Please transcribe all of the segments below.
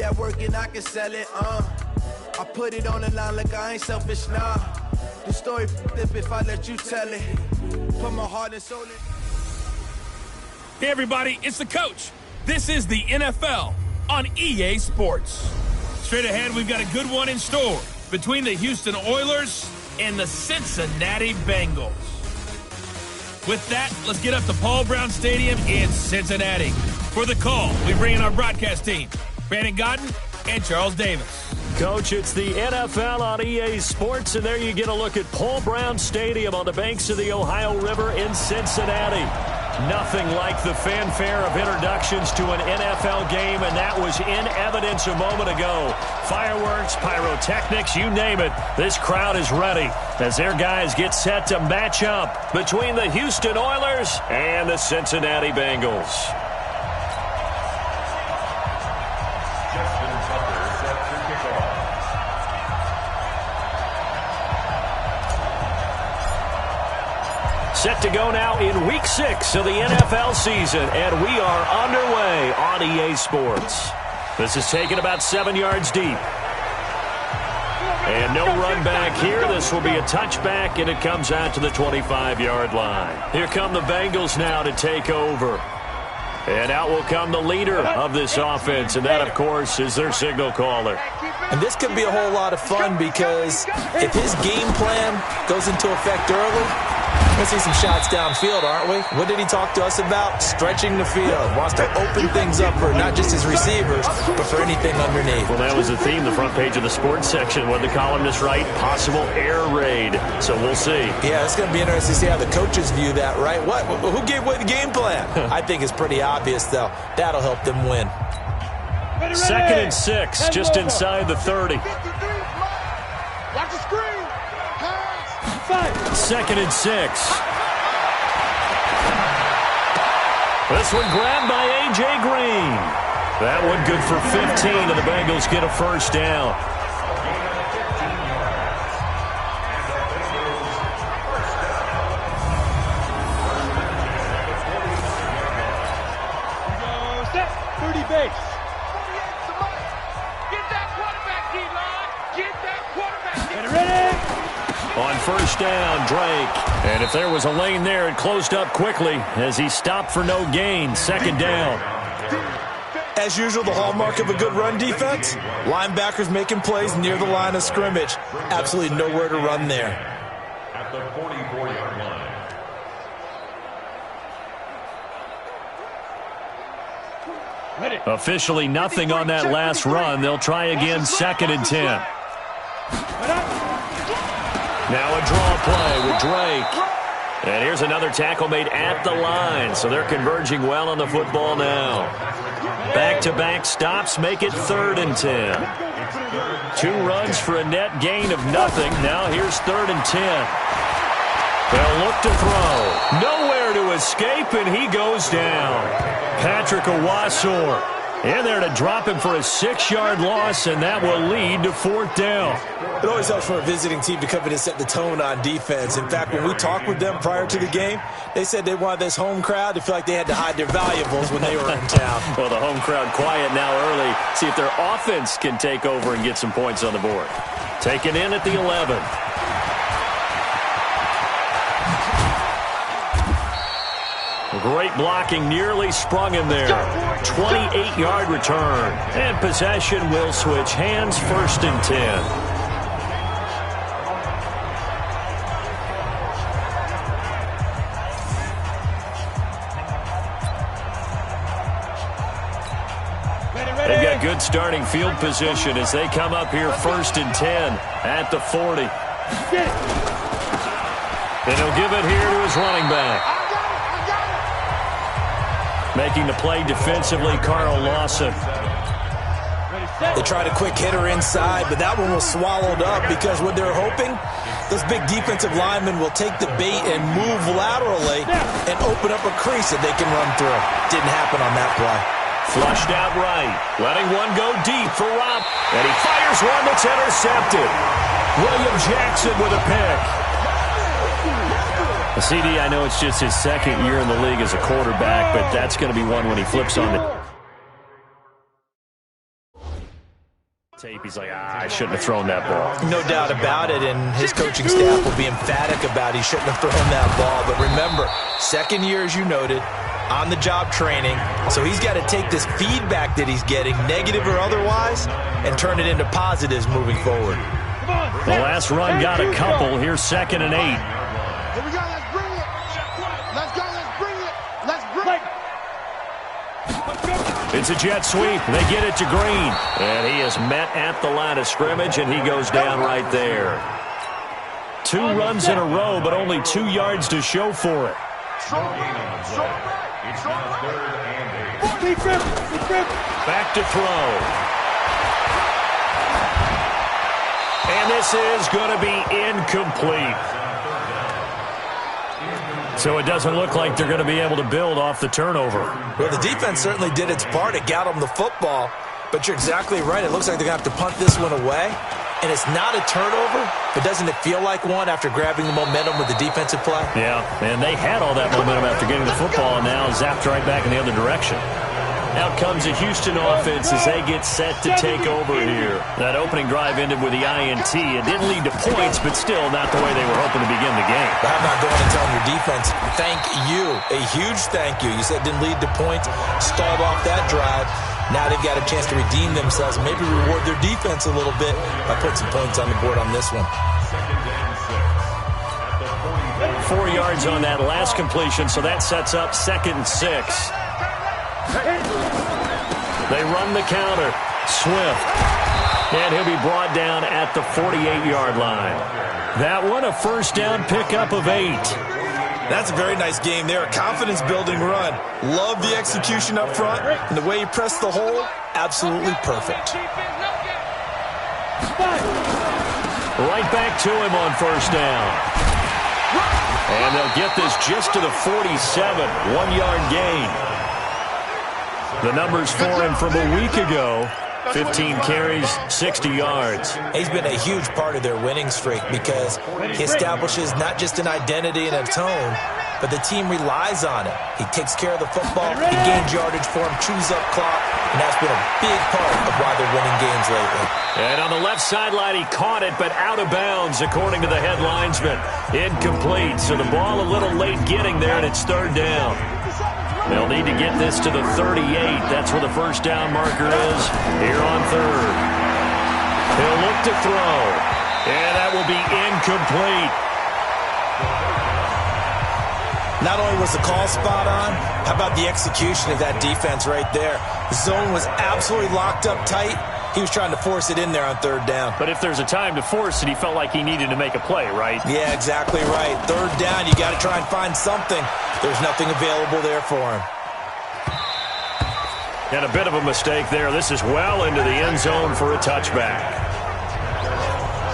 that work and I can sell it, I put it on the line like I ain't selfish, nah. The story flip if I let you tell it. Put my heart and soul in. Hey everybody, it's the coach. This is the NFL on EA Sports. Straight ahead, we've got a good one in store between the Houston Oilers and the Cincinnati Bengals. With that, let's get up to Paul Brown Stadium in Cincinnati. For the call, we bring in our broadcast team, Brandon Godden and Charles Davis. Coach, it's the NFL on EA Sports, and there you get a look at Paul Brown Stadium on the banks of the Ohio River in Cincinnati. Nothing like the fanfare of introductions to an NFL game, and that was in evidence a moment ago. Fireworks, pyrotechnics, you name it. This crowd is ready as their guys get set to match up between the Houston Oilers and the Cincinnati Bengals. Set to go now in Week 6 of the NFL season, and we are underway on EA Sports. This is taken about 7 yards deep. And no run back here. This will be a touchback, and it comes out to the 25-yard line. Here come the Bengals now to take over. And out will come the leader of this offense, and that, of course, is their signal caller. And this could be a whole lot of fun because if his game plan goes into effect early, we're going to see some shots downfield, aren't we? What did he talk to us about? Stretching the field. Wants to open things up for not just his receivers, but for anything underneath. Well, that was the theme, the front page of the sports section. What the columnists write, possible air raid. So we'll see. Yeah, it's going to be interesting to see how the coaches view that, right? Who gave away the game plan? I think it's pretty obvious, though. That'll help them win. Ready. 2nd and 6, just inside the 30. Watch the screen. 2nd and 6. This one grabbed by A.J. Green. That one good for 15, and the Bengals get a first down. Set. 30 base. Get that quarterback, D-line. Get that quarterback. Ready? On first down, Drake. And if there was a lane there, it closed up quickly as he stopped for no gain. 2nd down. As usual, the hallmark of a good run defense, linebackers making plays near the line of scrimmage. Absolutely nowhere to run there. At the 44-yard line. Officially nothing on that last run. They'll try again, 2nd and 10. Now a draw play with Drake. And here's another tackle made at the line. So they're converging well on the football now. Back-to-back stops make it 3rd and 10. 2 runs for a net gain of nothing. Now here's 3rd and 10. They'll look to throw. Nowhere to escape, and he goes down. Patrick Owasor in there to drop him for a 6-yard loss, and that will lead to 4th down. It always helps for a visiting team to come in and set the tone on defense. In fact, when we talked with them prior to the game, they said they wanted this home crowd to feel like they had to hide their valuables when they were in town. Well, the home crowd quiet now early. See if their offense can take over and get some points on the board. Taken in at the 11. Great blocking, nearly sprung him there. 28-yard return. And possession will switch hands, 1st and 10. They've got good starting field position as they come up here 1st and 10 at the 40. And he'll give it here to his running back. Making the play defensively, Carl Lawson. They tried a quick hitter inside, but that one was swallowed up because what they're hoping, those big defensive linemen will take the bait and move laterally and open up a crease that they can run through. Didn't happen on that play. Flushed out right, letting one go deep for Rob, and he fires one that's intercepted. William Jackson with a pick. CD, I know it's just his 2nd year in the league as a quarterback, but that's going to be one when he flips on it. tape, he's like, I shouldn't have thrown that ball. No doubt about it, and his coaching staff will be emphatic about he shouldn't have thrown that ball. But remember, second year, as you noted, on-the-job training. So he's got to take this feedback that he's getting, negative or otherwise, and turn it into positives moving forward. The last run got a couple. Here's 2nd and 8. Here we go. Let's bring it. Let's go. Let's bring it. Let's bring it. It's a jet sweep. They get it to Green. And he is met at the line of scrimmage, and he goes down right there. 2 runs in a row, but only 2 yards to show for it. Back to throw. And this is going to be incomplete. So it doesn't look like they're going to be able to build off the turnover. Well, the defense certainly did its part. It got them the football. But you're exactly right. It looks like they're going to have to punt this one away. And it's not a turnover, but doesn't it feel like one after grabbing the momentum with the defensive play? Yeah, and they had all that momentum after getting the football, and now zapped right back in the other direction. Out comes the Houston offense as they get set to take over here. That opening drive ended with the INT. It didn't lead to points, but still not the way they were hoping to begin the game. But I'm not going and telling your defense, thank you. A huge thank you. You said it didn't lead to points, stalled off that drive. Now they've got a chance to redeem themselves, maybe reward their defense a little bit by putting some points on the board on this one. 4 yards on that last completion, so that sets up 2nd and 6. They run the counter. Swift. And he'll be brought down at the 48-yard line. That one, a first down pickup of 8. That's a very nice game there. A confidence-building run. Love the execution up front. And the way he pressed the hole, absolutely perfect. Right back to him on first down. And they'll get this just to the 47. 1-yard gain. The numbers for him from a week ago. 15 carries, 60 yards. He's been a huge part of their winning streak because he establishes not just an identity and a tone, but the team relies on it. He takes care of the football, he gains yardage for him, chews up clock, and that's been a big part of why they're winning games lately. And on the left sideline, he caught it, but out of bounds, according to the head linesman. Incomplete, so the ball a little late getting there, and it's 3rd down. They'll need to get this to the 38. That's where the first down marker is here on 3rd. He'll look to throw. And that will be incomplete. Not only was the call spot on, how about the execution of that defense right there? The zone was absolutely locked up tight. He was trying to force it in there on 3rd down. But if there's a time to force it, he felt like he needed to make a play, right? Yeah, exactly right. 3rd down, you got to try and find something. There's nothing available there for him. And a bit of a mistake there. This is well into the end zone for a touchback.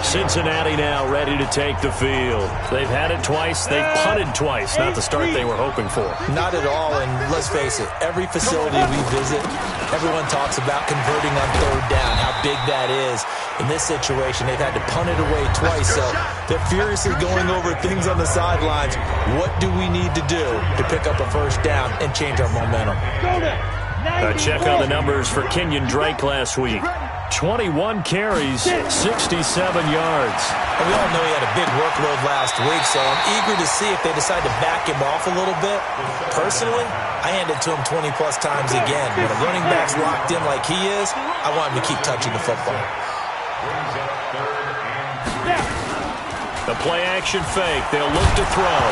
Cincinnati now ready to take the field. They've had it twice. They've punted twice. Not the start they were hoping for. Not at all, and let's face it, every facility we visit, everyone talks about converting on 3rd down, how big that is. In this situation, they've had to punt it away twice, so they're furiously going over things on the sidelines. What do we need to do to pick up a first down and change our momentum? A check on the numbers for Kenyon Drake last week. 21 carries, 67 yards. And we all know he had a big workload last week, so I'm eager to see if they decide to back him off a little bit. Personally, I hand it to him 20-plus times again. When a running back's locked in like he is, I want him to keep touching the football. The play-action fake. They'll look to throw.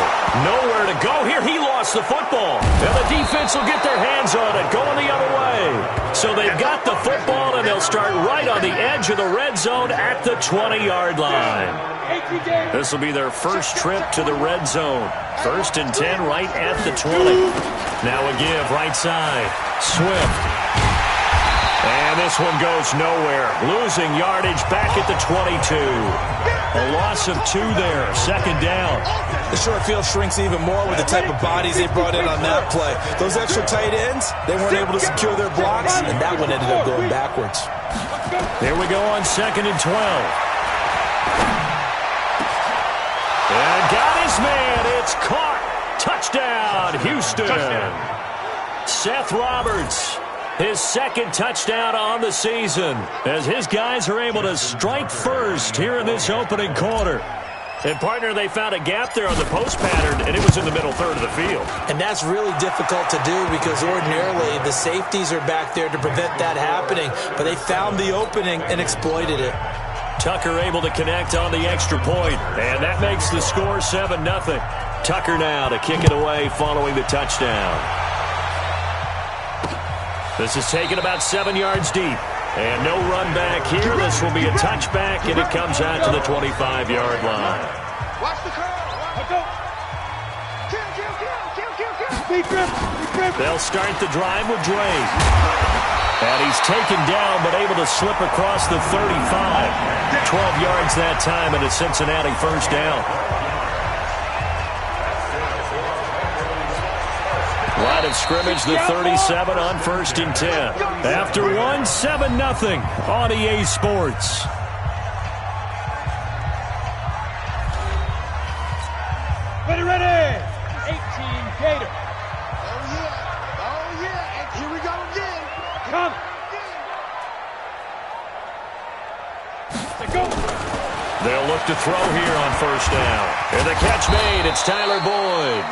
Nowhere to go here. He lost the football. And the defense will get their hands on it, going the other way. So they've got the football, and they'll start right on the edge of the red zone at the 20-yard line. This will be their first trip to the red zone. 1st and 10 right at the 20. Now a give right side. Swift. And this one goes nowhere. Losing yardage back at the 22. A loss of 2 there. 2nd down. The short field shrinks even more with the type of bodies they brought in on that play. Those extra tight ends, they weren't able to secure their blocks, and that one ended up going backwards. There we go on 2nd and 12. And got his man. It's caught. Touchdown, Houston. Seth Roberts. His second touchdown on the season as his guys are able to strike first here in this opening quarter. And, partner, they found a gap there on the post pattern, and it was in the middle third of the field. And that's really difficult to do because ordinarily the safeties are back there to prevent that happening. But they found the opening and exploited it. Tucker able to connect on the extra point, and that makes the score 7-0. Tucker now to kick it away following the touchdown. This is taken about 7 yards deep. And no run back here. This will be a touchback, and it comes out to the 25-yard line. Watch the curl. Kill. They'll start the drive with Drake. And he's taken down, but able to slip across the 35. 12 yards that time, and a Cincinnati first down. Line of scrimmage, the 37 on 1st and 10. After one, 7-0 on EA Sports. Ready. 18 Gator. Oh, yeah. And here we go again. Come. Go. They'll look to throw here on 1st down. And the catch made. It's Tyler Boyd.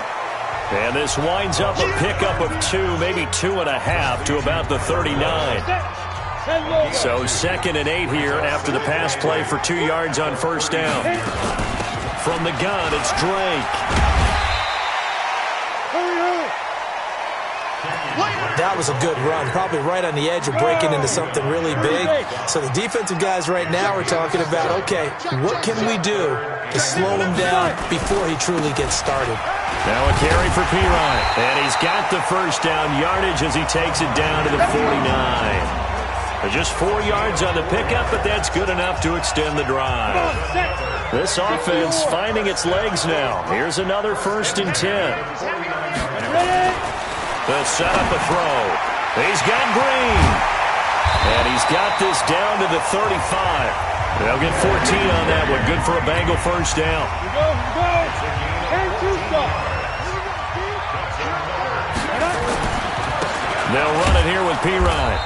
And this winds up a pickup of 2, maybe 2.5 to about the 39. So 2nd and 8 here after the pass play for 2 yards on 1st down. From the gun, it's Drake. That was a good run, probably right on the edge of breaking into something really big. So the defensive guys right now are talking about, okay, what can we do to slow him down before he truly gets started? Now a carry for Pirine. And he's got the first down yardage as he takes it down to the 49. Just 4 yards on the pickup, but that's good enough to extend the drive. This offense finding its legs now. Here's another 1st and 10. They'll set up a throw. He's got Green. And he's got this down to the 35. They'll get 14 on that one. Good for a Bengal first down. They'll run it here with Pirine.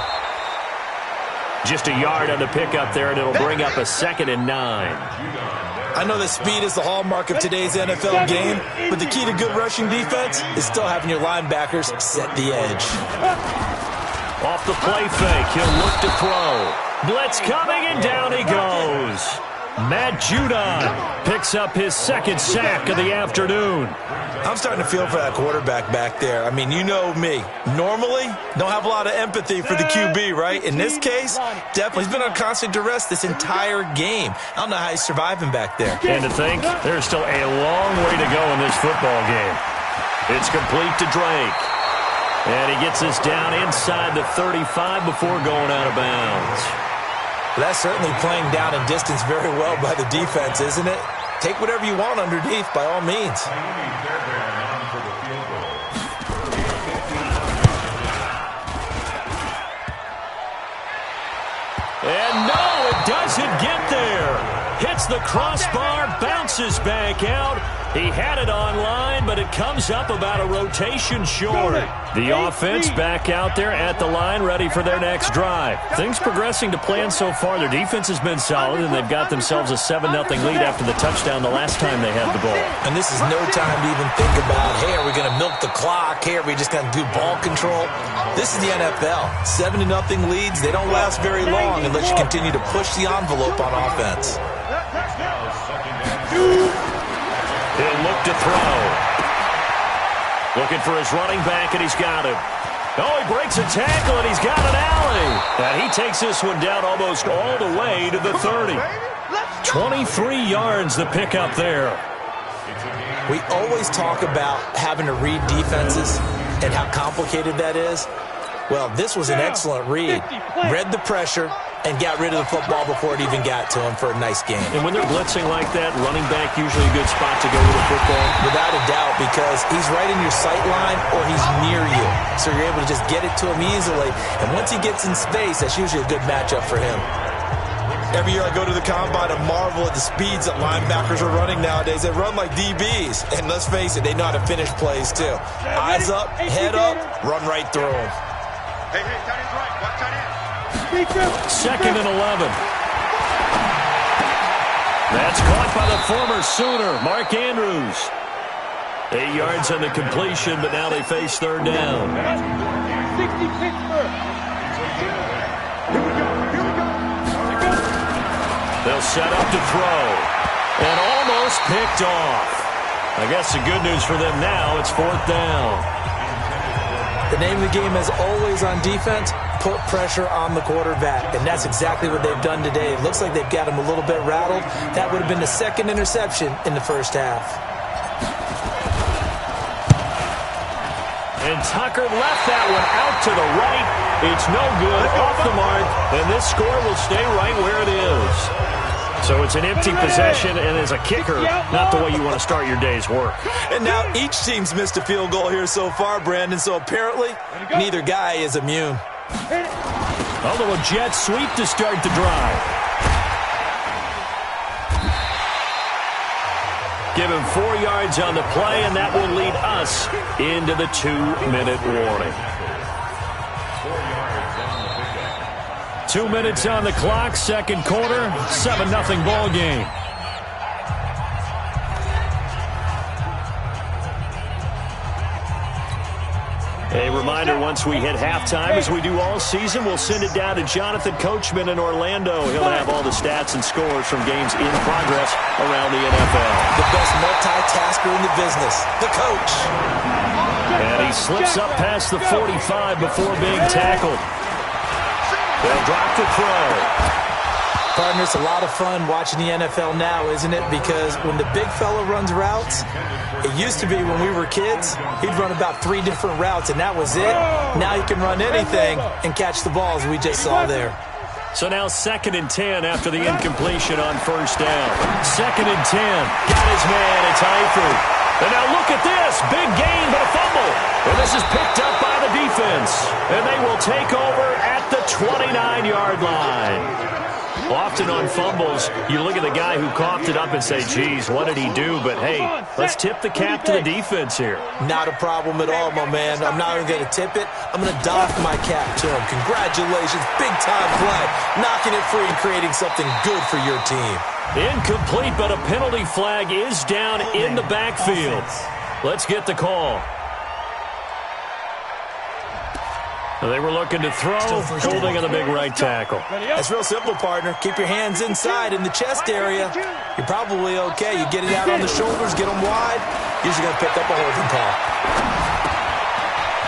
Just a yard on the pickup there, and it'll bring up a 2nd and 9. I know that speed is the hallmark of today's NFL game, but the key to good rushing defense is still having your linebackers set the edge. Off the play fake, he'll look to throw. Blitz coming, and down he goes. Matt Judon picks up his 2nd sack of the afternoon. I'm starting to feel for that quarterback back there. I mean, you know me. Normally, don't have a lot of empathy for the QB, right? In this case, definitely. He's been on constant duress this entire game. I don't know how he's surviving back there. And to think, there's still a long way to go in this football game. It's complete to Drake. And he gets this down inside the 35 before going out of bounds. Well, that's certainly playing down in distance very well by the defense, isn't it? Take whatever you want underneath, by all means. And no, it doesn't get there. Hits the crossbar, bounces back out. He had it online, but it comes up about a rotation short. The offense back out there at the line, ready for their next drive. Things progressing to plan so far. Their defense has been solid, and they've got themselves a 7-0 lead after the touchdown the last time they had the ball. And this is no time to even think about, hey, are we going to milk the clock? Hey, are we just going to do ball control? This is the NFL. 7-0 leads, they don't last very long unless you continue to push the envelope on offense. He'll look to throw. Looking for his running back, and he's got him. Oh, he breaks a tackle, and he's got an alley. And he takes this one down almost all the way to the 30. 23 yards the pickup there. We always talk about having to read defenses and how complicated that is. Well, this was an excellent read. Read the pressure and got rid of the football before it even got to him for a nice game. And when they're blitzing like that, running back usually a good spot to go with the football. Without a doubt, because he's right in your sight line or he's near you. So you're able to just get it to him easily. And once he gets in space, that's usually a good matchup for him. Every year I go to the combine and marvel at the speeds that linebackers are running nowadays. They run like DBs. And let's face it, they know how to finish plays too. Eyes up, head up, run right through them. Hey, tight end's right. Watch tight end. 2nd and 11. That's caught by the former Sooner, Mark Andrews. 8 yards on the completion, but now they face 3rd down. 60 Pittsburgh. Here we go. They'll set up to throw. And almost picked off. I guess the good news for them now, it's 4th down. The name of the game is always on defense, put pressure on the quarterback. And that's exactly what they've done today. It looks like they've got him a little bit rattled. That would have been the 2nd interception in the first half. And Tucker left that one out to the right. It's no good, off the mark, and this score will stay right where it is. So it's an empty possession, and as a kicker, not the way you want to start your day's work. And now each team's missed a field goal here so far, Brandon, so apparently neither guy is immune. Although a jet sweep to start the drive. Give him 4 yards on the play, and that will lead us into the 2-minute warning. 2 minutes on the clock, 2nd quarter, 7-0 ball game. A reminder, once we hit halftime, as we do all season, we'll send it down to Jonathan Coachman in Orlando. He'll have all the stats and scores from games in progress around the NFL. The best multitasker in the business, the coach. And he slips up past the 45 before being tackled. They'll drop the throw. Partner, it's a lot of fun watching the NFL now, isn't it? Because when the big fella runs routes, it used to be when we were kids, he'd run about 3 different routes, and that was it. Now he can run anything and catch the balls we just saw there. So now 2nd and 10 after the incompletion on 1st down. 2nd and 10. Got his man. It's Eifert. And now look at this. Big gain, but a fumble. And this is picked up by the defense. And they will take over at the 29-yard line. Often on fumbles, you look at the guy who coughed it up and say, geez, what did he do? But, hey, let's tip the cap to the defense here. Not a problem at all, my man. I'm not even going to tip it. I'm going to doff my cap to him. Congratulations. Big-time play. Knocking it free and creating something good for your team. Incomplete, but a penalty flag is down in the backfield. Let's get the call. They were looking to throw, holding on the big right tackle. That's real simple, partner. Keep your hands inside in the chest area. You're probably okay. You get it out on the shoulders, get them wide. Usually going to pick up a holding call.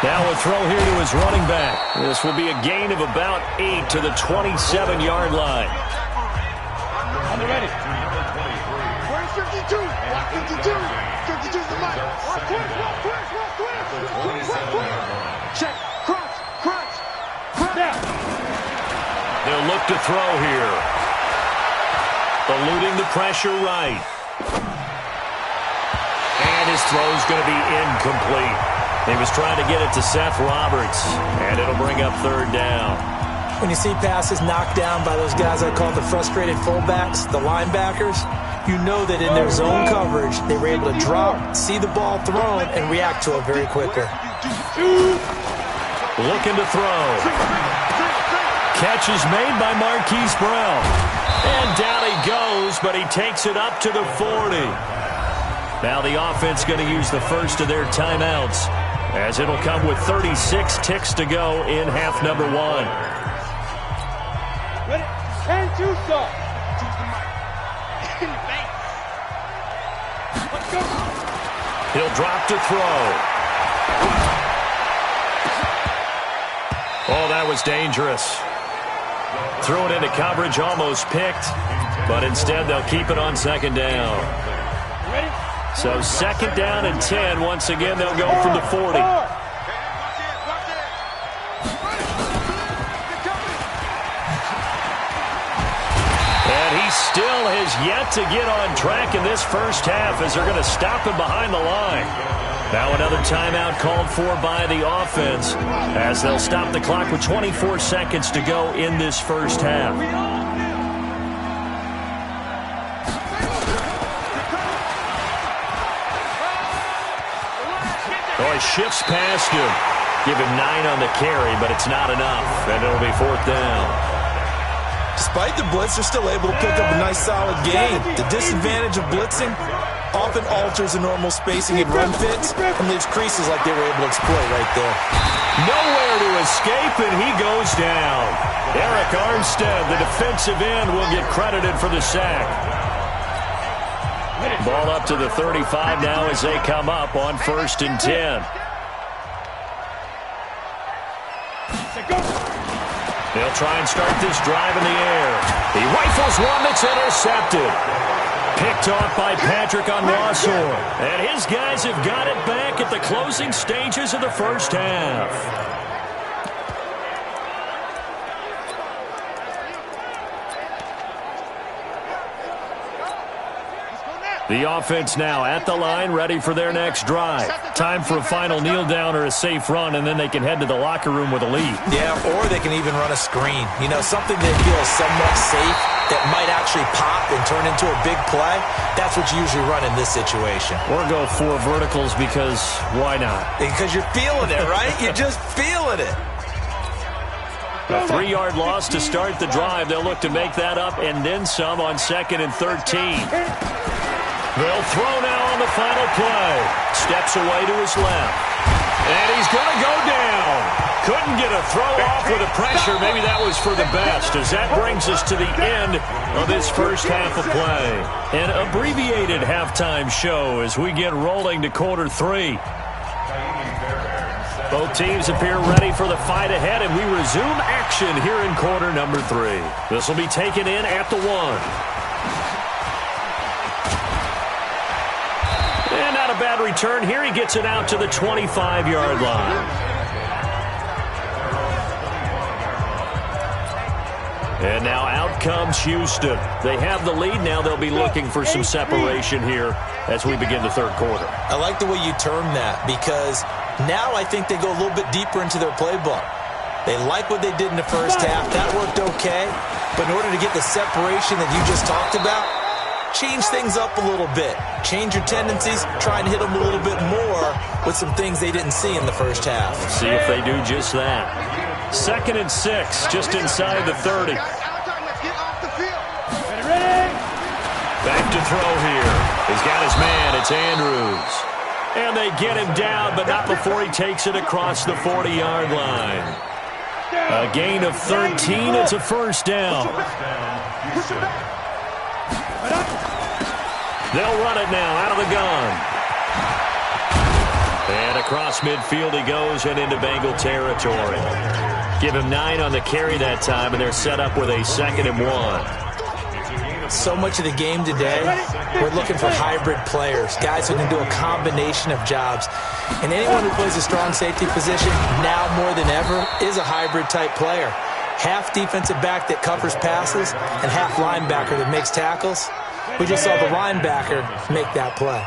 Now a throw here to his running back. This will be a gain of about 8 to the 27-yard line. On the ready. Where's 52? 52. 52's the line. Walk quick. Check. They'll look to throw here. Eluding the pressure right. And his throw's going to be incomplete. He was trying to get it to Seth Roberts, and it'll bring up 3rd down. When you see passes knocked down by those guys I call the frustrated fullbacks, the linebackers, you know that in their zone coverage, they were able to drop, see the ball thrown, and react to it very quickly. Looking to throw. Catch is made by Marquise Brown. And down he goes, but he takes it up to the 40. Now the offense going to use the first of their timeouts, as it'll come with 36 ticks to go in half number 1. Ready? And 2 stop. Let's go. He'll drop to throw. Oh, that was dangerous. Threw it into coverage, almost picked, but instead they'll keep it on 2nd down. Ready? So 2nd down and 10. Once again, they'll go from the 40. And he still has yet to get on track in this first half, as they're going to stop him behind the line. Now another timeout called for by the offense, as they'll stop the clock with 24 seconds to go in this first half. Oh, he shifts past him. Give him 9 on the carry, but it's not enough, and it'll be 4th down. Despite the blitz, they're still able to pick up a nice, solid gain. The disadvantage of blitzing often alters the normal spacing and run fits and leaves creases like they were able to exploit right there. Nowhere to escape, and he goes down. Eric Armstead, the defensive end, will get credited for the sack. Ball up to the 35 now as they come up on 1st and 10. They'll try and start this drive in the air. He rifles one that's intercepted. Picked off by Patrick on Rossor. And his guys have got it back at the closing stages of the first half. The offense now at the line, ready for their next drive. Time for a final kneel down or a safe run, and then they can head to the locker room with a lead. Yeah, or they can even run a screen. You know, something that feels somewhat safe that might actually pop and turn into a big play. That's what you usually run in this situation. Or go 4 verticals because why not? Because you're feeling it, right? You're just feeling it. A 3-yard loss to start the drive. They'll look to make that up and then some on 2nd and 13. They'll throw now on the final play. Steps away to his left. And he's going to go down. Couldn't get a throw off with the pressure. Maybe that was for the best, as that brings us to the end of this first half of play. An abbreviated halftime show as we get rolling to quarter 3. Both teams appear ready for the fight ahead, and we resume action here in quarter number 3. This will be taken in at the 1. And not a bad return here. He gets it out to the 25-yard line. And now out comes Houston. They have the lead now. They'll be looking for some separation here as we begin the third quarter. I like the way you term that, because now I think they go a little bit deeper into their playbook. They like what they did in the first half. That worked okay. But in order to get the separation that you just talked about, change things up a little bit. Change your tendencies. Try and hit them a little bit more with some things they didn't see in the first half. See if they do just that. 2nd and 6, just inside the 30. Back to throw here. He's got his man. It's Andrews. And they get him down, but not before he takes it across the 40-yard line. A gain of 13. It's a first down. They'll run it now out of the gun. And across midfield he goes and into Bengal territory. Give him 9 on the carry that time, and they're set up with a 2nd and 1. So much of the game today, we're looking for hybrid players, guys who can do a combination of jobs. And anyone who plays a strong safety position, now more than ever, is a hybrid type player. Half defensive back that covers passes and half linebacker that makes tackles. We just saw the linebacker make that play.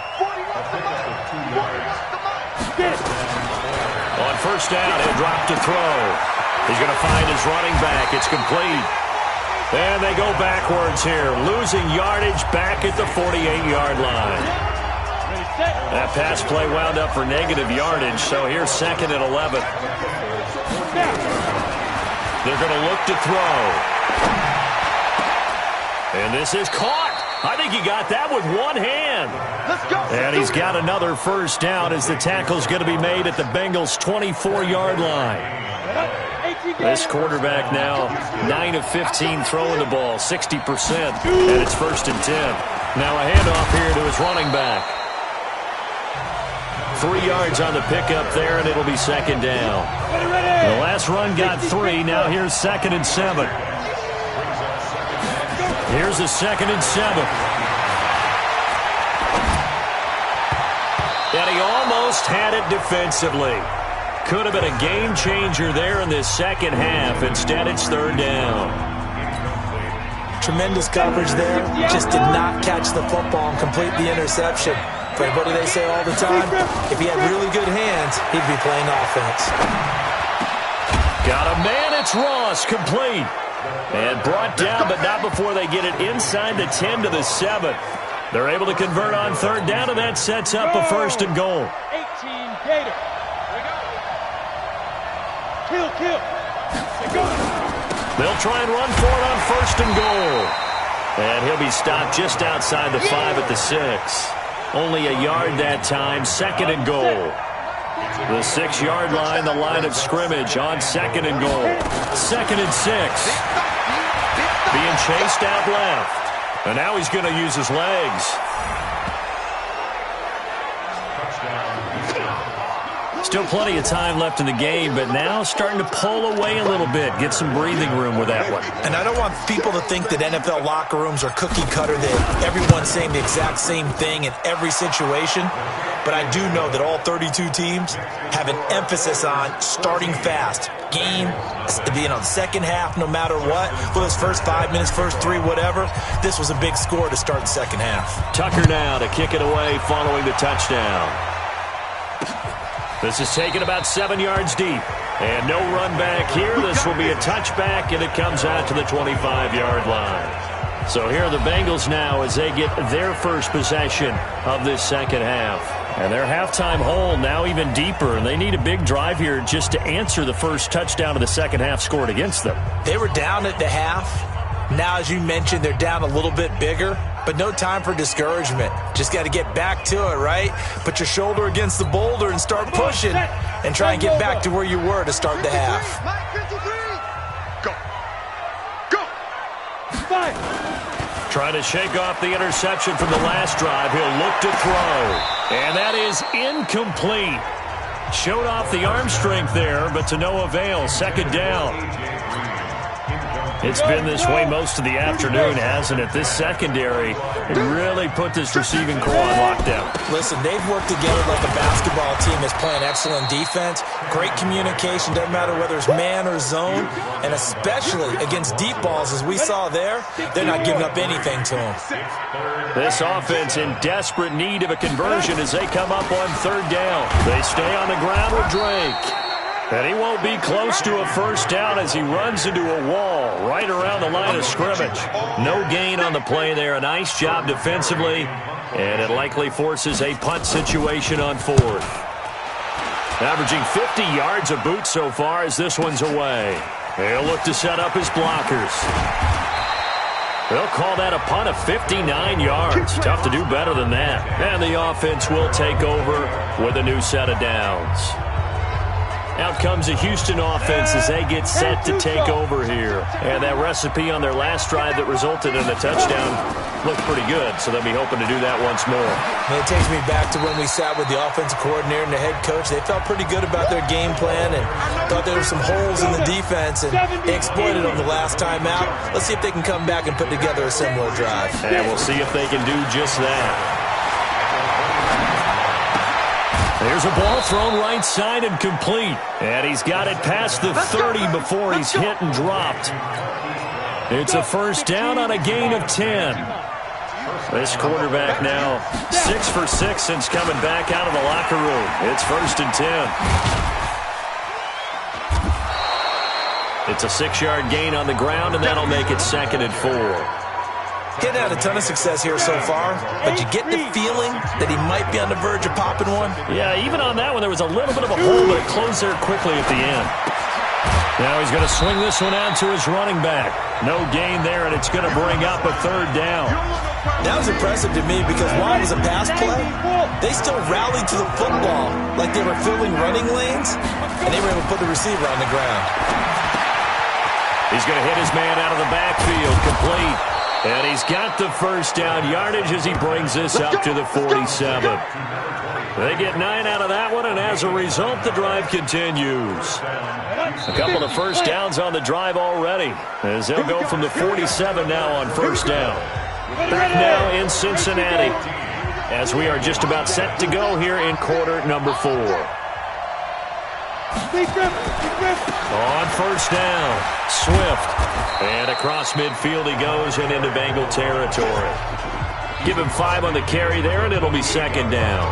On first down, he'll drop to throw. He's going to find his running back. It's complete. And they go backwards here, losing yardage back at the 48-yard line. That pass play wound up for negative yardage, so here's 2nd and 11. They're going to look to throw. And this is caught. I think he got that with one hand. And he's got another first down as the tackle's going to be made at the Bengals' 24-yard line. This quarterback now 9 of 15 throwing the ball, 60%, and it's 1st and 10. Now a handoff here to his running back. 3 yards on the pickup there, and it'll be 2nd down. The last run got 3. Now here's 2nd and 7. Here's a 2nd and 7. And he almost had it defensively. Could have been a game changer there in this second half. Instead, it's 3rd down. Tremendous coverage there. Just did not catch the football and complete the interception. But what do they say all the time? If he had really good hands, he'd be playing offense. Got a man. It's Ross, complete. And brought down, but not before they get it inside the 10 to the 7. They're able to convert on 3rd down, and that sets up a 1st and goal. 18 Gator. Kill. They'll try and run for it on 1st and goal. And he'll be stopped just outside the 5 at the 6. Only a yard that time, 2nd and goal. The 6-yard line, the line of scrimmage on 2nd and goal. 2nd and 6. Being chased out left. And now he's going to use his legs. Still plenty of time left in the game, but now starting to pull away a little bit. Get some breathing room with that one. And I don't want people to think that NFL locker rooms are cookie cutter, that everyone's saying the exact same thing in every situation. But I do know that all 32 teams have an emphasis on starting fast. Game, the second half, no matter what, for those first 5 minutes, first 3, whatever, this was a big score to start the second half. Tucker now to kick it away following the touchdown. This is taken about 7 yards deep. And no run back here. This will be a touchback, and it comes out to the 25-yard line. So here are the Bengals now as they get their first possession of this second half. And their halftime hole now even deeper, and they need a big drive here just to answer the first touchdown of the second half scored against them. They were down at the half. Now, as you mentioned, they're down a little bit bigger, but no time for discouragement. Just got to get back to it, right? Put your shoulder against the boulder and start pushing and try and get back to where you were to start the half. Trying to shake off the interception from the last drive. He'll look to throw. And that is incomplete. Showed off the arm strength there, but to no avail. Second down. It's been this way most of the afternoon, hasn't it? This secondary really put this receiving core on lockdown. Listen, they've worked together like a basketball team that's playing excellent defense. Great communication, doesn't matter whether it's man or zone. And especially against deep balls, as we saw there, they're not giving up anything to them. This offense in desperate need of a conversion as they come up on 3rd down. They stay on the ground with Drake. And he won't be close to a first down as he runs into a wall right around the line of scrimmage. No gain on the play there. A nice job defensively. And it likely forces a punt situation on 4th. Averaging 50 yards a boot so far as this one's away. He'll look to set up his blockers. They'll call that a punt of 59 yards. Tough to do better than that. And the offense will take over with a new set of downs. Out comes the Houston offense as they get set to take over here. And that recipe on their last drive that resulted in a touchdown looked pretty good, so they'll be hoping to do that once more. And it takes me back to when we sat with the offensive coordinator and the head coach. They felt pretty good about their game plan and thought there were some holes in the defense, and they exploited them the last time out. Let's see if they can come back and put together a similar drive. And we'll see if they can do just that. There's a ball thrown right side and complete. And he's got it past the 30 before he's hit and dropped. It's a first down on a gain of 10. This quarterback now 6 for 6 since coming back out of the locker room. It's 1st and 10. It's a 6-yard gain on the ground, and that'll make it 2nd and 4. Getting had a ton of success here so far, but you get the feeling that he might be on the verge of popping one. Yeah, even on that one, there was a little bit of a hole, but it closed there quickly at the end. Now he's going to swing this one out to his running back. No gain there, and it's going to bring up a 3rd down. That was impressive to me because while it was a pass play, they still rallied to the football like they were filling running lanes, and they were able to put the receiver on the ground. He's going to hit his man out of the backfield, complete. And he's got the first down yardage as he brings this up to the 47. They get 9 out of that one, and as a result, the drive continues. A couple of first downs on the drive already, as they'll go from the 47 now on first down. Back now in Cincinnati, as we are just about set to go here in quarter number 4. On first down, Swift. And across midfield he goes and into Bengal territory. Give him 5 on the carry there, and it'll be 2nd down.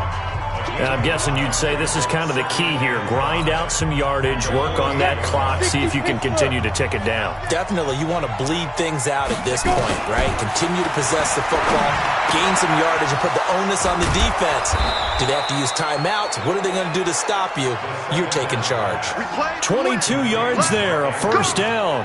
And I'm guessing you'd say this is kind of the key here. Grind out some yardage, work on that clock, see if you can continue to tick it down. Definitely, you want to bleed things out at this point, right? Continue to possess the football, gain some yardage, and put the onus on the defense. Do they have to use timeouts? What are they going to do to stop you? You're taking charge. 22 yards there, a first down.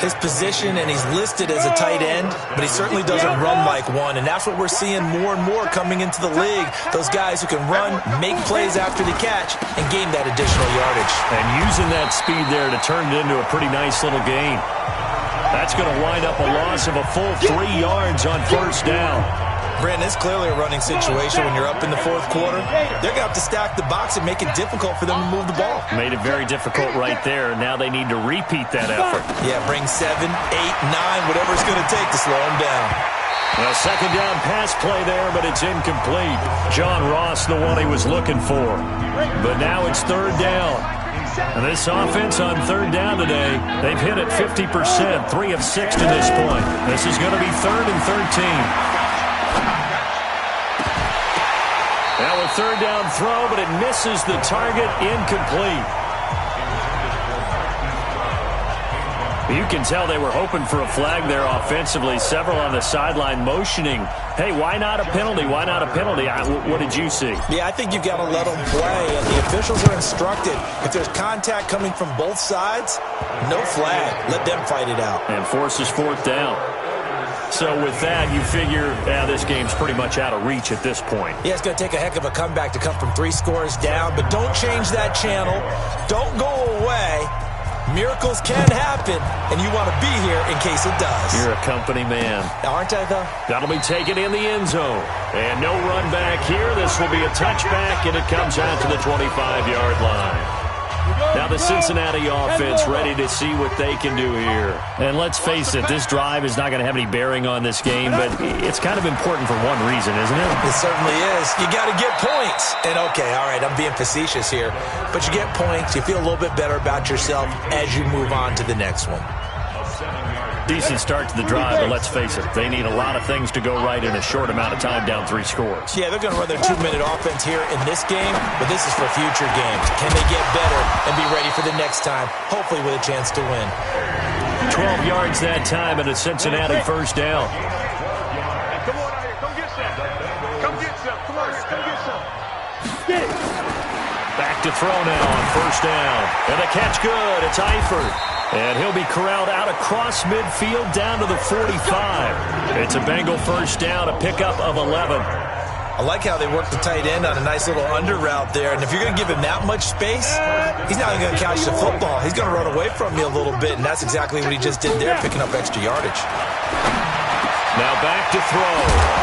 His position, and he's listed as a tight end, but he certainly doesn't run like one, and that's what we're seeing more and more coming into the league. Those guys who can run, make plays after the catch, and gain that additional yardage. And using that speed there to turn it into a pretty nice little gain. That's going to wind up a loss of a full 3 yards on first down. Brandon, it's clearly a running situation when you're up in the fourth quarter. They're going to have to stack the box and make it difficult for them to move the ball. Made it very difficult right there. Now they need to repeat that effort. Yeah, bring 7, 8, 9, whatever it's going to take to slow them down. A second down pass play there, but it's incomplete. John Ross, the one he was looking for. But now it's third down. And this offense on third down today, they've hit it 50%, 3 of 6 to this point. This is going to be 3rd and 13. Now a third down throw, but it misses the target, incomplete. You can tell they were hoping for a flag there offensively. Several on the sideline motioning, hey, why not a penalty? Why not a penalty? What did you see? Yeah, I think you've got to let them play, and the officials are instructed. If there's contact coming from both sides, no flag. Let them fight it out. And forces fourth down. So with that, you figure, this game's pretty much out of reach at this point. Yeah, it's going to take a heck of a comeback to come from 3 scores down, but don't change that channel. Don't go away. Miracles can happen, and you want to be here in case it does. You're a company man. Aren't I, though? That'll be taken in the end zone. And no run back here. This will be a touchback, and it comes out to the 25-yard line. Now the Cincinnati offense ready to see what they can do here. And let's face it, this drive is not going to have any bearing on this game, but it's kind of important for one reason, isn't it? It certainly is. You got to get points. And okay, all right, I'm being facetious here, but you get points, you feel a little bit better about yourself as you move on to the next one. Decent start to the drive, but let's face it, they need a lot of things to go right in a short amount of time down 3 scores. Yeah, they're going to run their 2-minute offense here in this game, but this is for future games. Can they get better and be ready for the next time, hopefully with a chance to win? 12 yards that time and a Cincinnati first down. Come on out here. Come get some. Come get some. Come on here. Come get some. Get it. Back to throw now on first down. And the catch good. It's Eifert. And he'll be corralled out across midfield down to the 45. It's a Bengal first down, a pickup of 11. I like how they work the tight end on a nice little under route there. And if you're going to give him that much space, he's not even going to catch the football. He's going to run away from you a little bit, and that's exactly what he just did there, picking up extra yardage. Now back to throw.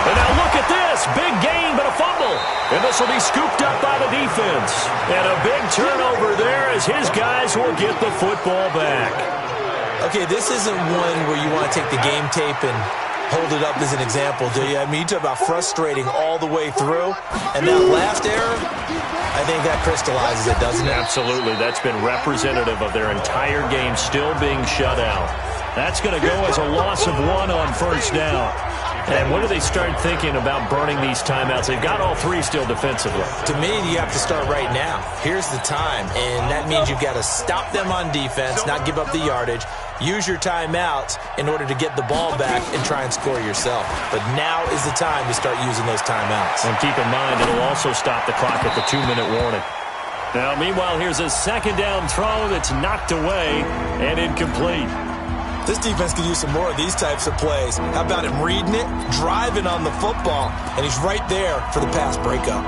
And now look at this. Big gain, but a fumble. And this will be scooped up by the defense. And a big turnover there as his guys will get the football back. Okay, this isn't one where you want to take the game tape and hold it up as an example, do you? I mean, you talk about frustrating all the way through. And that last error, I think that crystallizes it, doesn't it? Absolutely. That's been representative of their entire game still being shut out. That's going to go as a loss of 1 on first down. And when do they start thinking about burning these timeouts? They've got all 3 still defensively. To me, you have to start right now. Here's the time, and that means you've got to stop them on defense, not give up the yardage, use your timeouts in order to get the ball back and try and score yourself. But now is the time to start using those timeouts. And keep in mind, it'll also stop the clock at the 2-minute warning. Now, meanwhile, here's a second down throw that's knocked away and incomplete. This defense could use some more of these types of plays. How about him reading it, driving on the football, and he's right there for the pass breakup.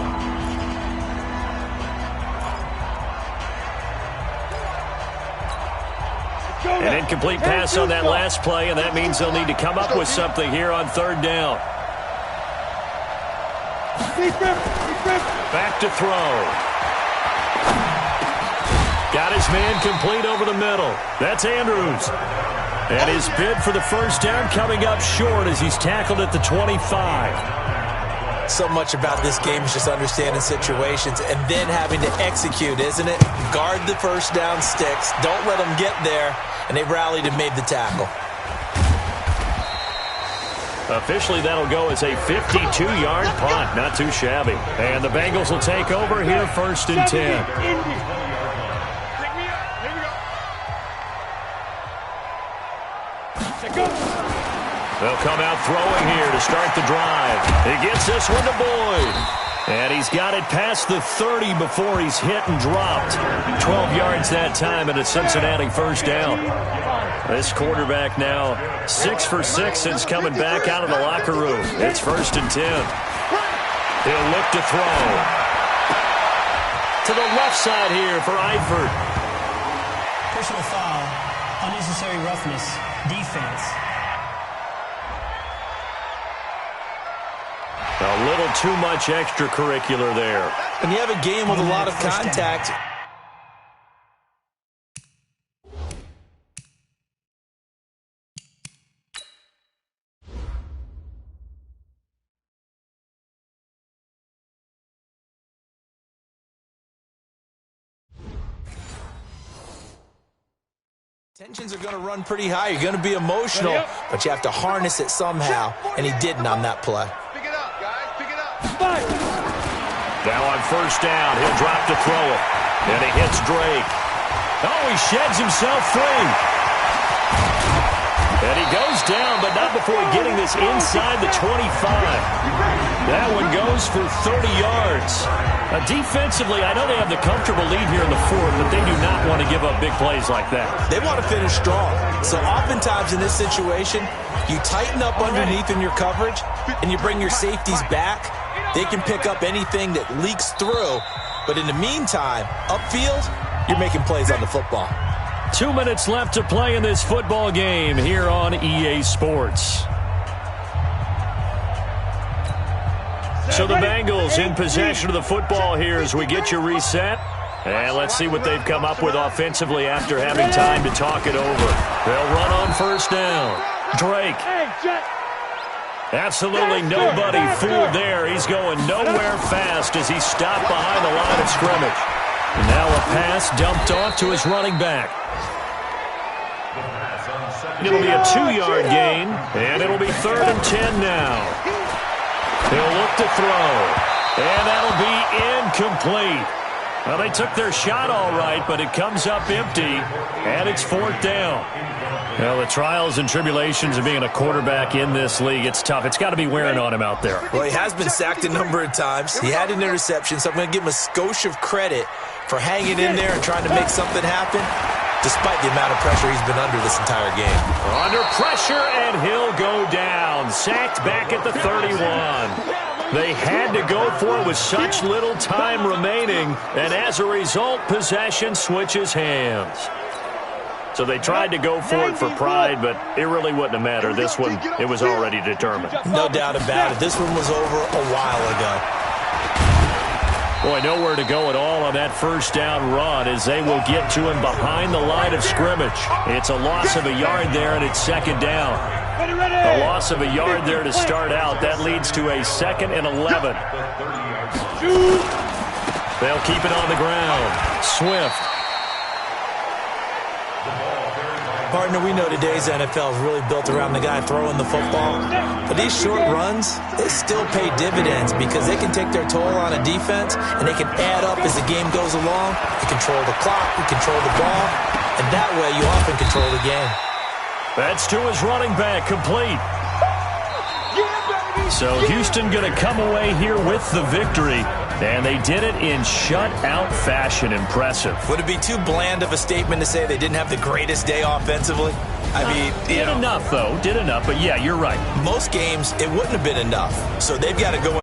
An incomplete pass on that last play, and that means they'll need to come up with something here on third down. Back to throw. Got his man complete over the middle. That's Andrews. And his bid for the first down coming up short as he's tackled at the 25. So much about this game is just understanding situations and then having to execute, isn't it? Guard the first down sticks. Don't let them get there. And they rallied and made the tackle. Officially, that'll go as a 52-yard punt. Not too shabby. And the Bengals will take over here, 1st and 10. They'll come out throwing here to start the drive. He gets this one to Boyd. And he's got it past the 30 before he's hit and dropped. 12 yards that time and a Cincinnati 1st down. This quarterback now 6 for 6 since coming back out of the locker room. It's 1st and 10. He'll look to throw. To the left side here for Eifert. Personal foul, unnecessary roughness, defense. A little too much extracurricular there. And you have a game with a lot of contact. Tensions are going to run pretty high. You're going to be emotional, but you have to harness it somehow, and he didn't on that play. Now on 1st down, he'll drop to throw it. And he hits Drake. Oh, he sheds himself free. And he goes down, but not before getting this inside the 25. That one goes for 30 yards. Defensively, I know they have the comfortable lead here in the 4th, but they do not want to give up big plays like that. They want to finish strong. So oftentimes in this situation, you tighten up underneath in your coverage, and you bring your safeties back. They can pick up anything that leaks through. But in the meantime, upfield, you're making plays on the football. 2 minutes left to play in this football game here on EA Sports. So the Bengals in possession of the football here as we get you reset. And let's see what they've come up with offensively after having time to talk it over. They'll run on 1st down. Drake. Absolutely nobody fooled there. He's going nowhere fast as he stopped behind the line of scrimmage. And now a pass dumped off to his running back. It'll be a 2-yard gain, and it'll be 3rd and 10 now. He'll look to throw, and that'll be incomplete. Well, they took their shot all right, but it comes up empty, and it's 4th down. Well, the trials and tribulations of being a quarterback in this league, it's tough. It's got to be wearing on him out there. Well, he has been sacked a number of times. He had an interception, so I'm going to give him a skosh of credit for hanging in there and trying to make something happen, despite the amount of pressure he's been under this entire game. Under pressure, and he'll go down. Sacked back at the 31. They had to go for it with such little time remaining, and as a result, possession switches hands. So they tried to go for it for pride, but it really wouldn't have mattered. This one, it was already determined. No doubt about it. This one was over a while ago. Boy, nowhere to go at all on that 1st down run as they will get to him behind the line of scrimmage. It's a loss of a yard there, and it's 2nd down. A loss of a yard there to start out. That leads to a 2nd and 11. They'll keep it on the ground. Swift. Partner, we know today's NFL is really built around the guy throwing the football. But these short runs, they still pay dividends because they can take their toll on a defense, and they can add up as the game goes along. You control the clock, you control the ball, and that way you often control the game. That's to his running back, complete. So Houston going to come away here with the victory, and they did it in shutout fashion. Impressive. Would it be too bland of a statement to say they didn't have the greatest day offensively? I mean, did enough, though. Did enough, but yeah, you're right. Most games, it wouldn't have been enough. So they've got to go